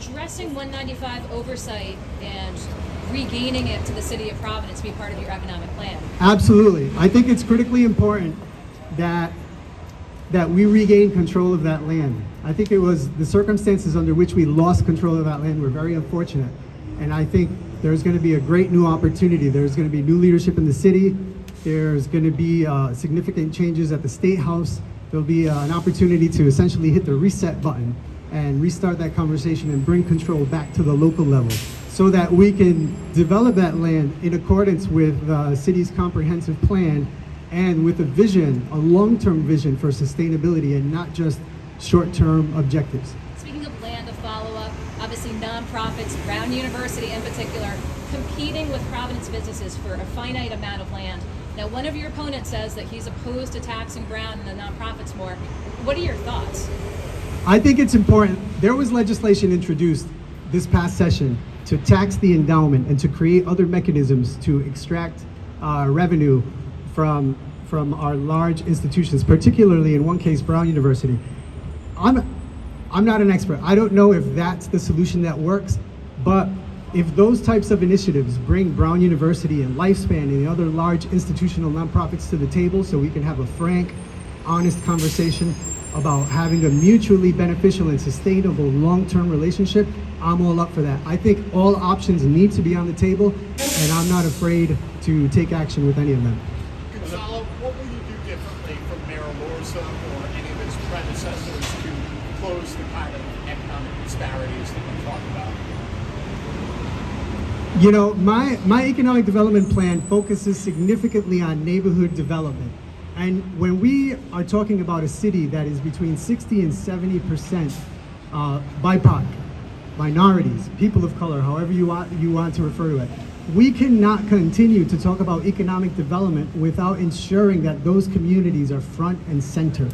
addressing 195 oversight and regaining it to the city of Providence be part of your economic plan? Absolutely. I think it's critically important that we regain control of that land. I think it was the circumstances under which we lost control of that land were very unfortunate. And I think there's going to be a great new opportunity. There's going to be new leadership in the city. There's going to be significant changes at the State House. There'll be an opportunity to essentially hit the reset button and restart that conversation and bring control back to the local level so that we can develop that land in accordance with the city's comprehensive plan and with a vision, a long-term vision for sustainability and not just short-term objectives. Speaking of land, a follow-up, obviously nonprofits, Brown University in particular, competing with Providence businesses for a finite amount of land. Now, one of your opponents says that he's opposed to taxing Brown and the nonprofits more. What are your thoughts? I think it's important. There was legislation introduced this past session to tax the endowment and to create other mechanisms to extract revenue from our large institutions, particularly in one case, Brown University. I'm not an expert. I don't know if that's the solution that works, but if those types of initiatives bring Brown University and Lifespan and the other large institutional nonprofits to the table so we can have a frank, honest conversation about having a mutually beneficial and sustainable long-term relationship, I'm all up for that. I think all options need to be on the table, and I'm not afraid to take action with any of them. Gonzalo, what will you do differently from Mayor Lorza or any of his predecessors to close the kind of economic disparities that we talk about? You know, my economic development plan focuses significantly on neighborhood development. And when we are talking about a city that is between 60 and 70% BIPOC, minorities, people of color, however you want to refer to it, we cannot continue to talk about economic development without ensuring that those communities are front and center,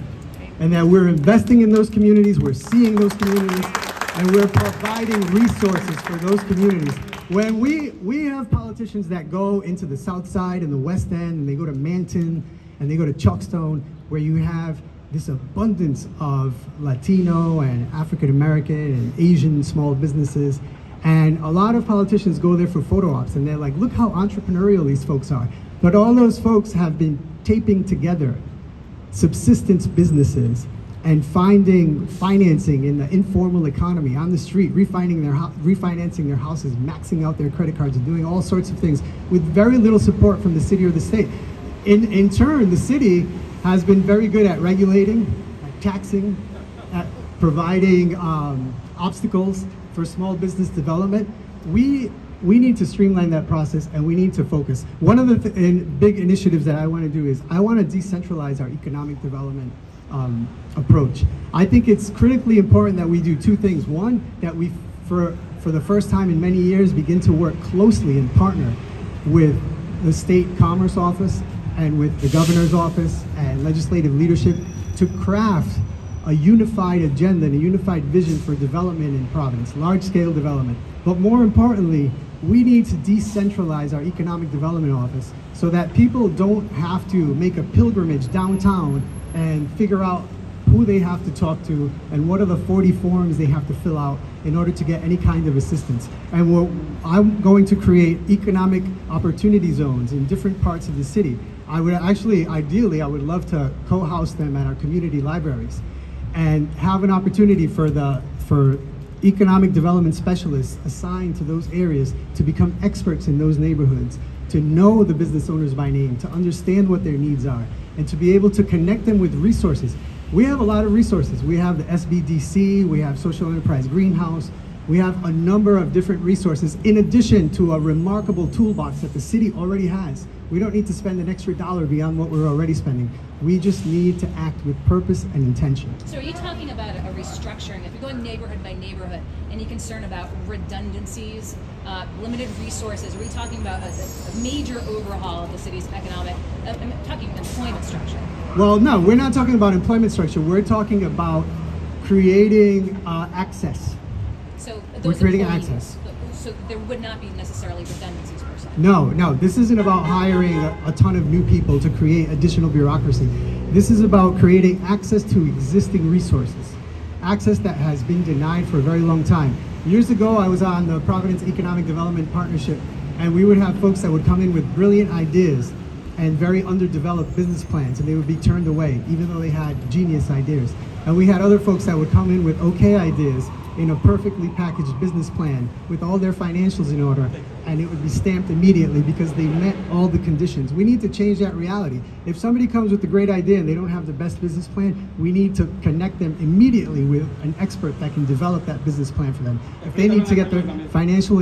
and that we're investing in those communities, we're seeing those communities, and we're providing resources for those communities. When we have politicians that go into the South Side and the West End, and they go to Manton, and they go to Chalkstone, where you have this abundance of Latino and African American and Asian small businesses. And a lot of politicians go there for photo ops, and they're like, look how entrepreneurial these folks are. But all those folks have been taping together subsistence businesses and finding financing in the informal economy on the street, refinancing their houses, maxing out their credit cards, and doing all sorts of things with very little support from the city or the state. In turn, the city has been very good at regulating, at taxing, at providing obstacles for small business development. We need to streamline that process, and we need to focus. One of the big initiatives that I want to do is I want to decentralize our economic development approach. I think it's critically important that we do two things. One, that we, for the first time in many years, begin to work closely and partner with the State Commerce Office and with the Governor's Office and legislative leadership to craft a unified agenda and a unified vision for development in Providence, large-scale development. But more importantly, we need to decentralize our economic development office so that people don't have to make a pilgrimage downtown and figure out who they have to talk to and what are the 40 forms they have to fill out in order to get any kind of assistance. And I'm going to create economic opportunity zones in different parts of the city. I would actually, ideally, I would love to co-house them at our community libraries and have an opportunity for economic development specialists assigned to those areas to become experts in those neighborhoods, to know the business owners by name, to understand what their needs are, and to be able to connect them with resources. We have a lot of resources. We have the SBDC, we have Social Enterprise Greenhouse, we have a number of different resources in addition to a remarkable toolbox that the city already has. We don't need to spend an extra dollar beyond what we're already spending. We just need to act with purpose and intention. So are you talking about a restructuring? If you're going neighborhood by neighborhood, any concern about redundancies, limited resources, are we talking about a major overhaul of the city's economic, I'm talking employment structure? Well, no, we're not talking about employment structure. We're talking about creating access. So We're creating access. So there would not be necessarily redundancies per se? No, this isn't about hiring a ton of new people to create additional bureaucracy. This is about creating access to existing resources, access that has been denied for a very long time. Years ago, I was on the Providence Economic Development Partnership, and we would have folks that would come in with brilliant ideas and very underdeveloped business plans, and they would be turned away, even though they had genius ideas. And we had other folks that would come in with okay ideas in a perfectly packaged business plan with all their financials in order, and it would be stamped immediately because they met all the conditions. We need to change that reality. If somebody comes with a great idea and they don't have the best business plan, we need to connect them immediately with an expert that can develop that business plan for them. If they need to get their financials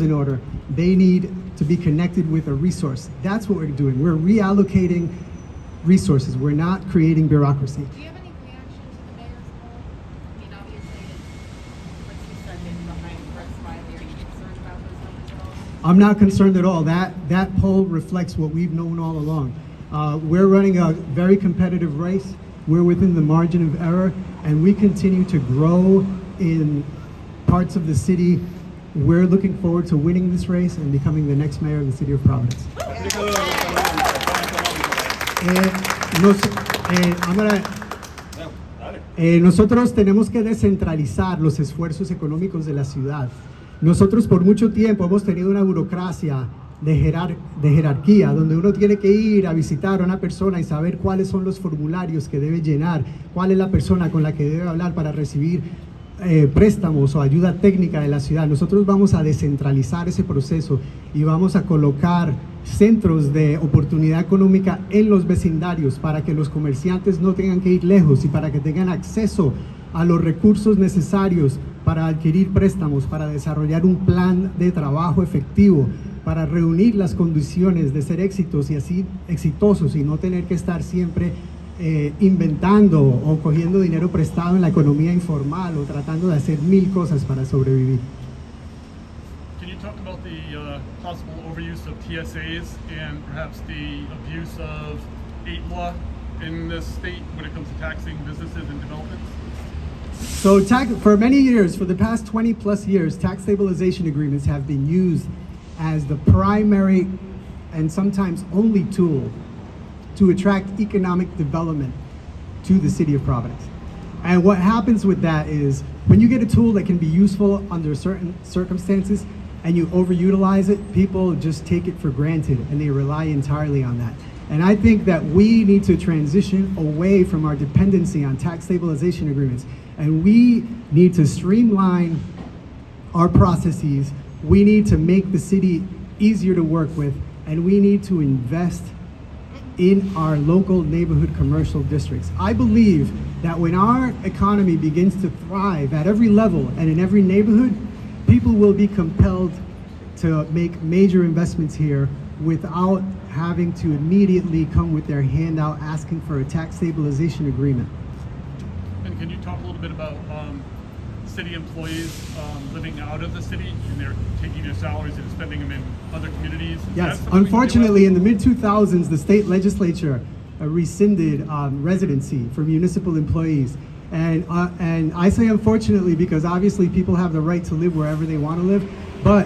in order, they need to be connected with a resource. That's what we're doing. We're reallocating resources. We're not creating bureaucracy. Do you have any reaction to the mayor's poll? I mean, obviously, what you said in behind press Smiley, are you concerned about those numbers at all? I'm not concerned at all. That poll reflects what we've known all along. We're running a very competitive race. We're within the margin of error, and we continue to grow in parts of the city. We're looking forward to winning this race and becoming the next mayor of the city of Providence. Nosotros tenemos que descentralizar los esfuerzos económicos de la ciudad. Nosotros por mucho tiempo hemos tenido una burocracia de jerarquía, donde uno tiene que ir a visitar a una persona y saber cuáles son los formularios que debe llenar, cuál es la persona con la que debe hablar para recibir préstamos o ayuda técnica de la ciudad. Nosotros vamos a descentralizar ese proceso y vamos a colocar centros de oportunidad económica en los vecindarios para que los comerciantes no tengan que ir lejos y para que tengan acceso a los recursos necesarios para adquirir préstamos, para desarrollar un plan de trabajo efectivo, para reunir las condiciones de ser exitosos y no tener que estar siempre inventando o cogiendo dinero prestado en la economía informal o tratando de hacer mil cosas para sobrevivir. Can you talk about the possible overuse of TSAs and perhaps the abuse of 8 law in this state when it comes to taxing businesses and developments? So for many years, for the past 20 plus years, tax stabilization agreements have been used as the primary and sometimes only tool to attract economic development to the city of Providence. And what happens with that is when you get a tool that can be useful under certain circumstances and you overutilize it, people just take it for granted and they rely entirely on that. And I think that we need to transition away from our dependency on tax stabilization agreements, and we need to streamline our processes. We need to make the city easier to work with, and we need to invest in our local neighborhood commercial districts. I believe that when our economy begins to thrive at every level and in every neighborhood, people will be compelled to make major investments here without having to immediately come with their hand out asking for a tax stabilization agreement. And can you talk a little bit about city employees living out of the city and they're taking their salaries and spending them in other communities? Yes, unfortunately in the mid-2000s, the state legislature rescinded residency for municipal employees. And I say unfortunately because obviously people have the right to live wherever they want to live, but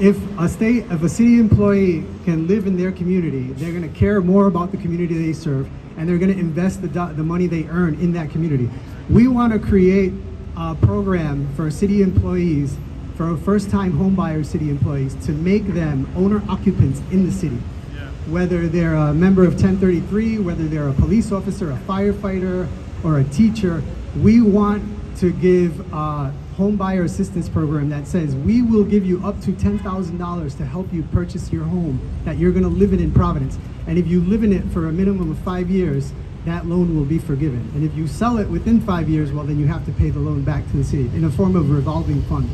if a city employee can live in their community, they're going to care more about the community they serve, and they're going to invest the money they earn in that community. We want to create a program for city employees, for first-time homebuyer city employees, to make them owner-occupants in the city. Yeah. Whether they're a member of 1033, whether they're a police officer, a firefighter, or a teacher, we want to give a homebuyer assistance program that says we will give you up to $10,000 to help you purchase your home that you're going to live in Providence. And if you live in it for a minimum of 5 years, that loan will be forgiven. And if you sell it within 5 years, well, then you have to pay the loan back to the city in a form of revolving fund.